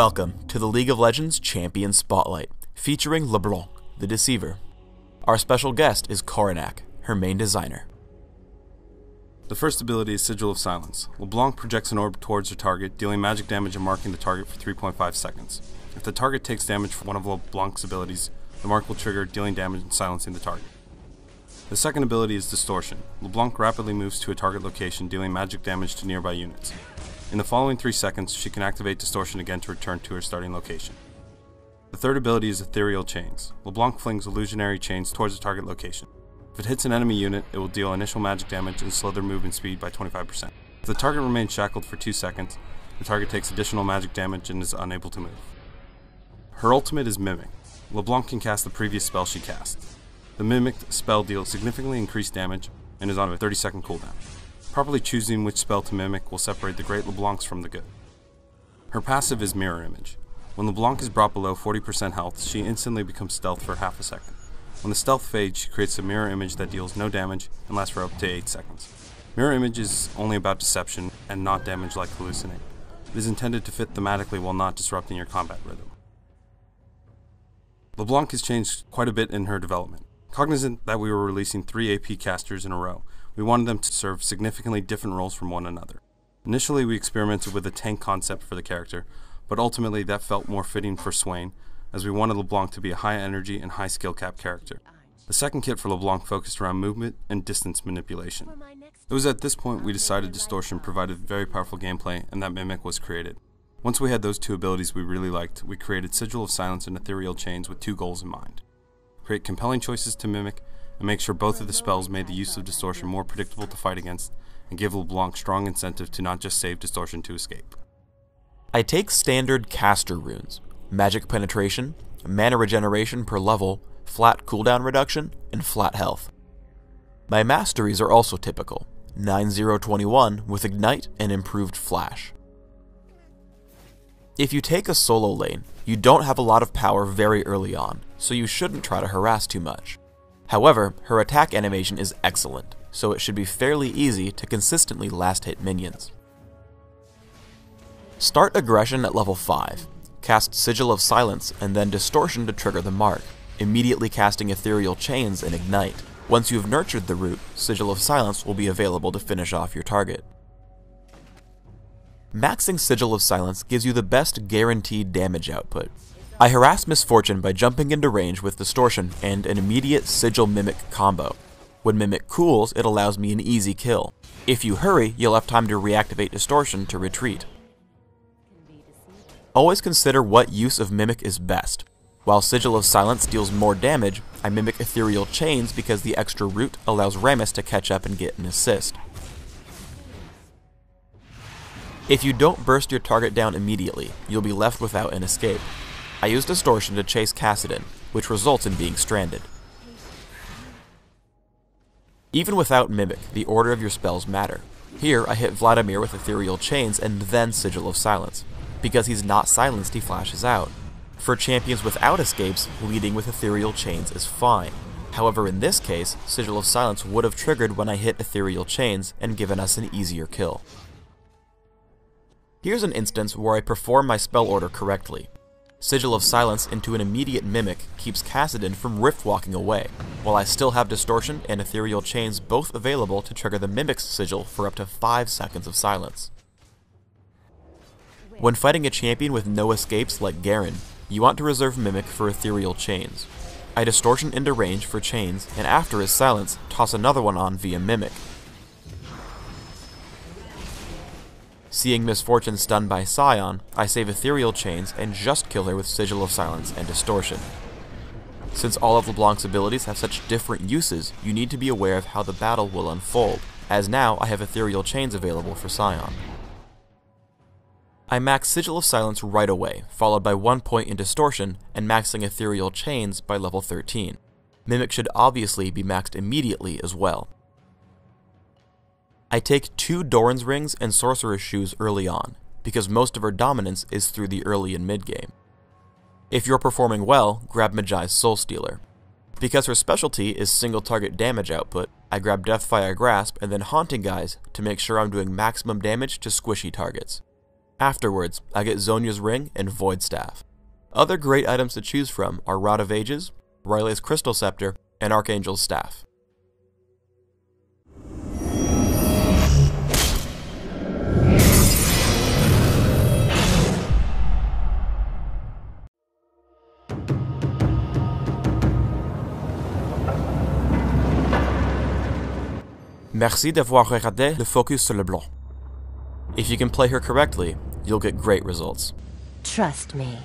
Welcome to the League of Legends Champion Spotlight, featuring LeBlanc, the Deceiver. Our special guest is Coronac, her main designer. The first ability is Sigil of Silence. LeBlanc projects an orb towards her target, dealing magic damage and marking the target for 3.5 seconds. If the target takes damage from one of LeBlanc's abilities, the mark will trigger, dealing damage and silencing the target. The second ability is Distortion. LeBlanc rapidly moves to a target location, dealing magic damage to nearby units. In the following 3 seconds, she can activate Distortion again to return to her starting location. The third ability is Ethereal Chains. LeBlanc flings illusionary chains towards the target location. If it hits an enemy unit, it will deal initial magic damage and slow their movement speed by 25%. If the target remains shackled for 2 seconds, the target takes additional magic damage and is unable to move. Her ultimate is Mimic. LeBlanc can cast the previous spell she cast. The Mimic spell deals significantly increased damage and is on a 30-second cooldown. Properly choosing which spell to mimic will separate the great LeBlancs from the good. Her passive is Mirror Image. When LeBlanc is brought below 40% health, she instantly becomes stealth for half a second. When the stealth fades, she creates a mirror image that deals no damage and lasts for up to 8 seconds. Mirror Image is only about deception and not damage like Hallucinate. It is intended to fit thematically while not disrupting your combat rhythm. LeBlanc has changed quite a bit in her development. Cognizant that we were releasing 3 AP casters in a row, we wanted them to serve significantly different roles from one another. Initially, we experimented with a tank concept for the character, but ultimately that felt more fitting for Swain, as we wanted LeBlanc to be a high energy and high skill cap character. The second kit for LeBlanc focused around movement and distance manipulation. It was at this point we decided Distortion provided very powerful gameplay and that Mimic was created. Once we had those 2 abilities we really liked, we created Sigil of Silence and Ethereal Chains with 2 goals in mind. Create compelling choices to mimic, and make sure both of the spells made the use of Distortion more predictable to fight against, and give LeBlanc strong incentive to not just save Distortion to escape. I take standard caster runes, magic penetration, mana regeneration per level, flat cooldown reduction, and flat health. My masteries are also typical, 9-0-21 with ignite and improved flash. If you take a solo lane, you don't have a lot of power very early on, so you shouldn't try to harass too much. However, her attack animation is excellent, so it should be fairly easy to consistently last hit minions. Start aggression at level 5, cast Sigil of Silence and then Distortion to trigger the mark, immediately casting Ethereal Chains and ignite. Once you've nurtured the root, Sigil of Silence will be available to finish off your target. Maxing Sigil of Silence gives you the best guaranteed damage output. I harass Misfortune by jumping into range with Distortion and an immediate Sigil Mimic combo. When Mimic cools, it allows me an easy kill. If you hurry, you'll have time to reactivate Distortion to retreat. Always consider what use of Mimic is best. While Sigil of Silence deals more damage, I mimic Ethereal Chains because the extra root allows Rammus to catch up and get an assist. If you don't burst your target down immediately, you'll be left without an escape. I use Distortion to chase Kassadin, which results in being stranded. Even without Mimic, the order of your spells matter. Here, I hit Vladimir with Ethereal Chains and then Sigil of Silence. Because he's not silenced, he flashes out. For champions without escapes, leading with Ethereal Chains is fine. However, in this case, Sigil of Silence would have triggered when I hit Ethereal Chains and given us an easier kill. Here's an instance where I perform my spell order correctly. Sigil of Silence into an immediate Mimic keeps Kassadin from rift walking away, while I still have Distortion and Ethereal Chains both available to trigger the Mimic's Sigil for up to 5 seconds of silence. When fighting a champion with no escapes like Garen, you want to reserve Mimic for Ethereal Chains. I Distortion into range for Chains, and after his silence, toss another one on via Mimic. Seeing Misfortune stunned by Scion, I save Ethereal Chains and just kill her with Sigil of Silence and Distortion. Since all of LeBlanc's abilities have such different uses, you need to be aware of how the battle will unfold, as now I have Ethereal Chains available for Scion. I max Sigil of Silence right away, followed by 1 point in Distortion, and maxing Ethereal Chains by level 13. Mimic should obviously be maxed immediately as well. I take 2 Doran's Rings and Sorcerer's Shoes early on, because most of her dominance is through the early and mid game. If you're performing well, grab Mejai's Soul Stealer. Because her specialty is single target damage output, I grab Deathfire Grasp and then Haunting Guise to make sure I'm doing maximum damage to squishy targets. Afterwards, I get Zonia's Ring and Void Staff. Other great items to choose from are Rod of Ages, Riley's Crystal Scepter, and Archangel's Staff. Merci d'avoir regardé le focus sur LeBlanc. If you can play her correctly, you'll get great results. Trust me.